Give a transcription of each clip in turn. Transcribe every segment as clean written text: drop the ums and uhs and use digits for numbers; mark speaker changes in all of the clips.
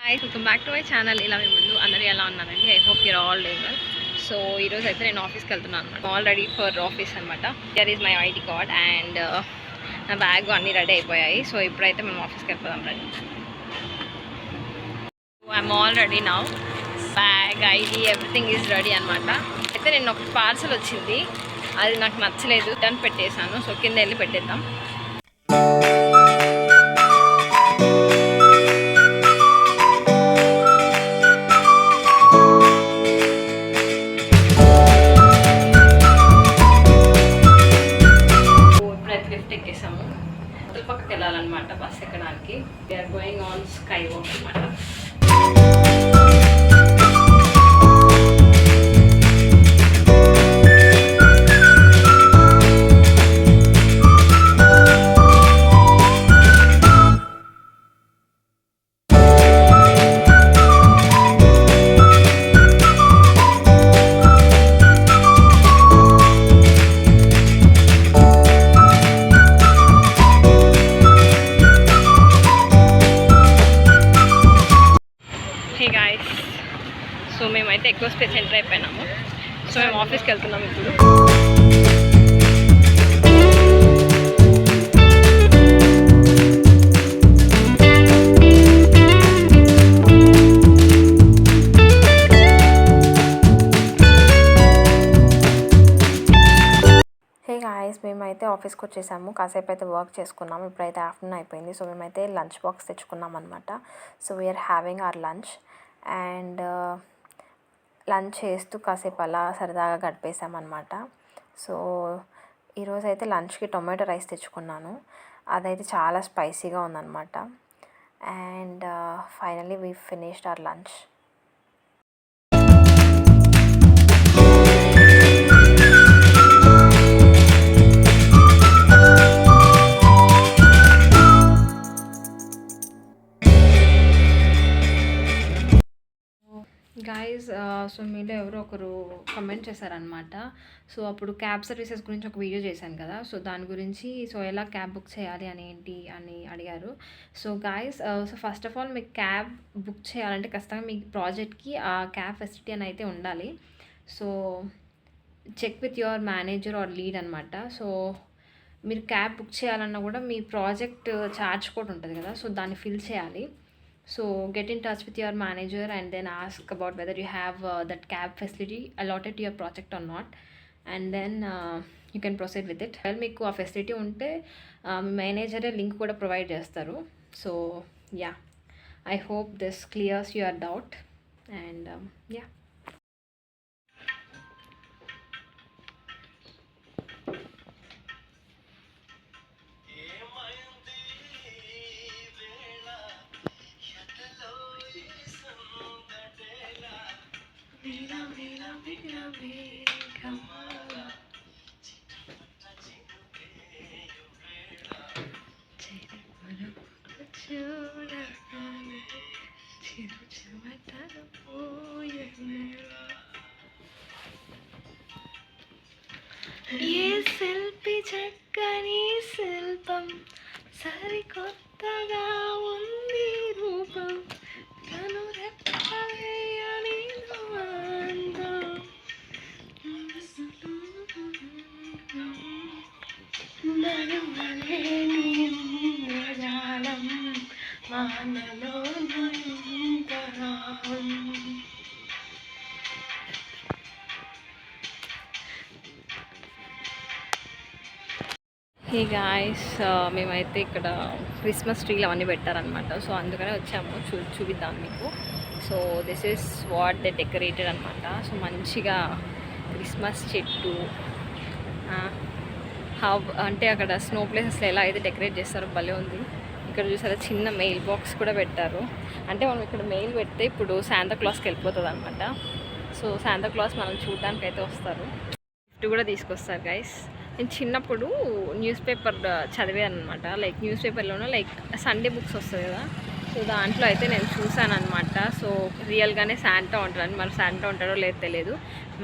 Speaker 1: Hi welcome back to my channel. ఇలా మీ ముందు అందరూ ఎలా ఉన్నారండి? I hope your all doing well. So ఈరోజు అయితే నేను ఆఫీస్కి వెళ్తున్నాను అనమాట. ఆల్ రెడీ ఫర్ ఆఫీస్ అనమాట. Here is my ID card and నా బ్యాగ్ అన్నీ రెడీ అయిపోయాయి. సో ఇప్పుడైతే మనం ఆఫీస్కి వెళ్ళిపోదాం. Ready, I'm all ready now. Bag, ID, everything is ready అనమాట. అయితే నేను ఒక పార్సల్ వచ్చింది, అది నాకు నచ్చలేదు, రిటర్న్ పెట్టేశాను. సో కింద వెళ్ళి పెట్టేద్దాం. పక్కకి వెళ్ళాలన్నమాట బస్ ఎక్కడానికి. We're going on sky walk అనమాట. సో మేమైతే ఎక్కువ స్పేస్ ఎంటర్ అయిపోయినాము. సో మేము ఆఫీస్కి వెళ్తున్నాం ఇప్పుడు. మేమైతే ఆఫీస్కి వచ్చేసాము. కాసేపు అయితే వర్క్ చేసుకున్నాము. ఇప్పుడైతే ఆఫ్టర్నూన్ అయిపోయింది. సో మేమైతే లంచ్ బాక్స్ తెచ్చుకున్నాం అనమాట. So we're having our lunch and lunch చేస్తూ కాసేపు అలా సరదాగా గడిపేసామన్నమాట. సో ఈరోజు అయితే లంచ్కి టొమాటో రైస్ తెచ్చుకున్నాను. అదైతే చాలా స్పైసీగా ఉందన్నమాట. And finally we finished our lunch. Guys, so మీలో ఎవరో ఒకరు కమెంట్ చేశారనమాట. సో అప్పుడు క్యాబ్ సర్వీసెస్ గురించి ఒక వీడియో చేశాను కదా, సో దాని గురించి సో ఎలా క్యాబ్ బుక్ చేయాలి అని ఏంటి అని అడిగారు. So guys, so first of all మీకు క్యాబ్ బుక్ చేయాలంటే ఖచ్చితంగా మీ ప్రాజెక్ట్కి ఆ క్యాబ్ ఫెసిలిటీ అని అయితే ఉండాలి. So check with your manager or lead అనమాట. సో మీరు క్యాబ్ బుక్ చేయాలన్నా కూడా మీ ప్రాజెక్ట్ ఛార్జ్ కూడా ఉంటుంది కదా, సో దాన్ని ఫిల్ చేయాలి. So get in touch with your manager and then ask about whether you have that cab facility allotted to your project or not, and then you can proceed with it. Well, మీకు ఆ facility ఉంటే మీ మేనేజరే link కూడా provide చేస్తారు. So yeah, I hope this clears your doubt and yeah. ఏ శిల్పి చక్కని శిల్పం, సరికొత్తగా ఉంది రూపం, తను రెప్పవేయని మానలో. హే గాయ్స్, మేమైతే ఇక్కడ క్రిస్మస్ ట్రీలు అవన్నీ పెట్టారనమాట. సో అందుకనే వచ్చాము, చూపిద్దాం మీకు. So this is what they decorated అనమాట. సో మంచిగా క్రిస్మస్ చెట్టు అంటే అక్కడ స్నో ప్లేసెస్లో ఎలా అయితే డెకరేట్ చేస్తారో భలే ఉంది. ఇక్కడ చూసారా చిన్న మెయిల్ బాక్స్ కూడా పెట్టారు. అంటే మనం ఇక్కడ మెయిల్ పెడితే ఇప్పుడు శాంతాక్లాస్కి వెళ్ళిపోతుంది అనమాట. సో శాంతాక్లాస్ మనం చూడడానికి అయితే వస్తారు, గిఫ్ట్ కూడా తీసుకొస్తారు గైస్. నేను చిన్నప్పుడు న్యూస్ పేపర్ చదివాను అనమాట. లైక్ న్యూస్ పేపర్లోనే లైక్ సండే బుక్స్ వస్తుంది కదా, సో దాంట్లో అయితే నేను చూసాను అనమాట. సో రియల్గానే శాంటా ఉంటారని, మరి శాంటా ఉంటారో లేదో తెలియదు.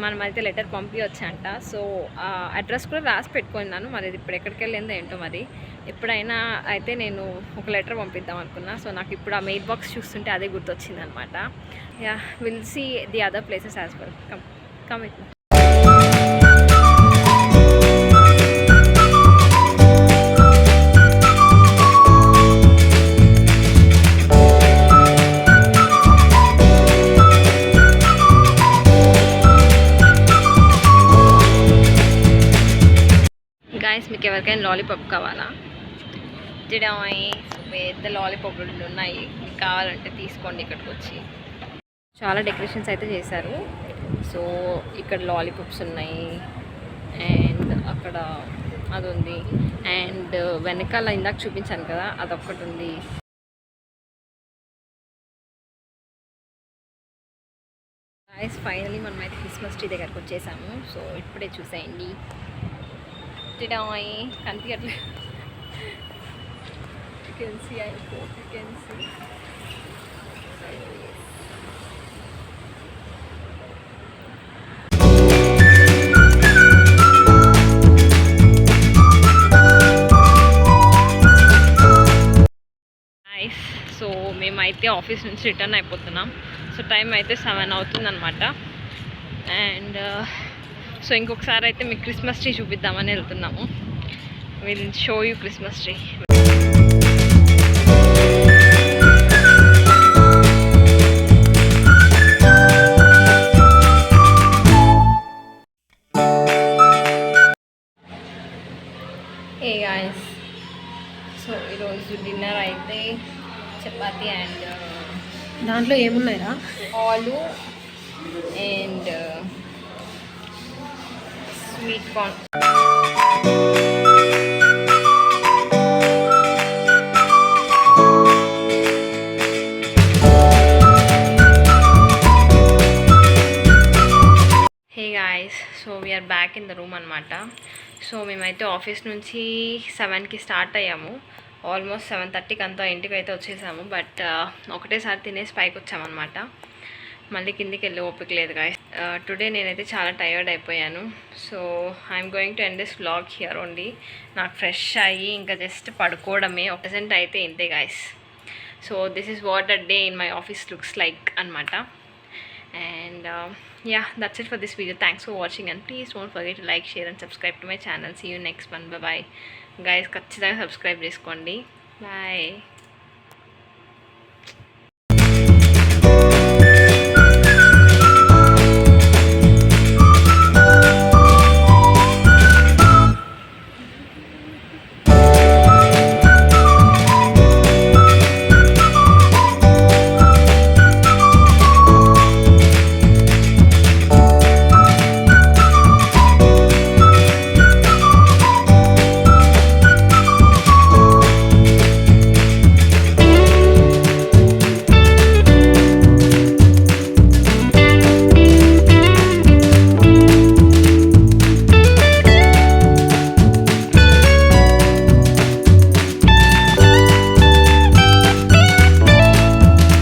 Speaker 1: మనమైతే లెటర్ పంపించంట. సో అడ్రస్ కూడా రాసి పెట్టుకున్నాను, మరి ఇప్పుడు ఎక్కడికి వెళ్ళిందో ఏంటో. మరి ఎప్పుడైనా అయితే నేను ఒక లెటర్ పంపిద్దాం అనుకున్నా. సో నాకు ఇప్పుడు ఆ మెయిల్ బాక్స్ చూస్తుంటే అదే గుర్తొచ్చింది అనమాట. Yeah, will see the other places as well. Come with me. Guys, మీకు ఎవరికైనా లాలీపాప్ కావాలా? జిడాయి పెద్ద లాలీపాప్లు ఉన్నాయి, మీకు కావాలంటే తీసుకోండి ఇక్కడికి వచ్చి. చాలా డెకరేషన్స్ అయితే చేశారు. సో ఇక్కడ లాలీపాప్స్ ఉన్నాయి, అండ్ అక్కడ అది ఉంది, అండ్ వెనకాల ఇందాక చూపించాను కదా అదొక్కటి ఉంది. గాయస్, ఫైనలీ మనం అయితే క్రిస్మస్ ట్రీ దగ్గరకు వచ్చేసాము. సో ఇప్పుడే చూసేయండి. కనిపించట్లేదు. You can see, I hope you can see. Nice. So మేమైతే ఆఫీస్ నుంచి రిటర్న్ అయిపోతున్నాం. సో టైం అయితే 7 అవుతుందన్నమాట. అండ్ సో ఇంకొకసారి అయితే మీకు క్రిస్మస్ ట్రీ చూపిద్దామని వెళ్తున్నాము. Will show you Christmas tree. Hey guys, so ఈరోజు డిన్నర్ అయితే చపాతీ అండ్
Speaker 2: దాంట్లో ఏమున్నాయా?
Speaker 1: Aloo and sweet corn. Hey guys, so we're back in the room అనమాట. సో మేమైతే ఆఫీస్ నుంచి 7కి స్టార్ట్ అయ్యాము. ఆల్మోస్ట్ 7:30కి అంతా ఇంటికి అయితే వచ్చేసాము. బట్ ఒకటేసారి తినేసి పైకి వచ్చామన్నమాట. మళ్ళీ కిందికి వెళ్ళి ఓపిక లేదు గాయస్. టుడే నేనైతే చాలా టైర్డ్ అయిపోయాను. So I'm going to end this vlog here only. నాకు ఫ్రెష్ అయ్యి ఇంకా జస్ట్ పడుకోవడమే. ప్రెజెంట్ అయితే ఇంతే guys. So this is what a day in my office looks like అనమాట. And yeah, that's it for this video. Thanks for watching, and please don't forget to like, share and subscribe to my channel. See you next one. Bye bye guys. ఖచ్చితంగా subscribe చేసుకోండి. Bye.